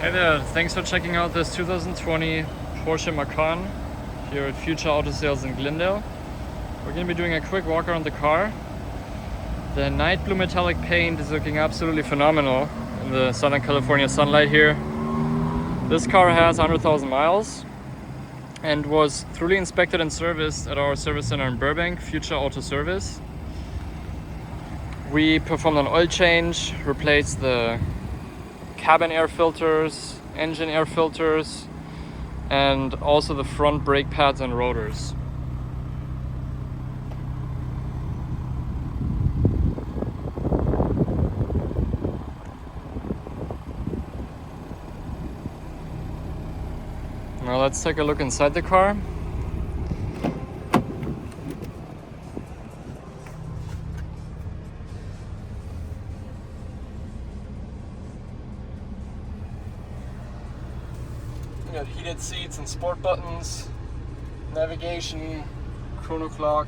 Hey there, thanks for checking out this 2020 Porsche Macan here at Future Auto Sales in Glendale. We're going to be doing a quick walk around the car. The night blue metallic paint is looking absolutely phenomenal in the Southern California sunlight here. This car has 100,000 miles and was thoroughly inspected and serviced at our service center in Burbank, Future Auto Service. We performed an oil change, replaced the cabin air filters, engine air filters, and also the front brake pads and rotors. Now let's take a look inside the car. We got heated seats and sport buttons, navigation, chrono clock,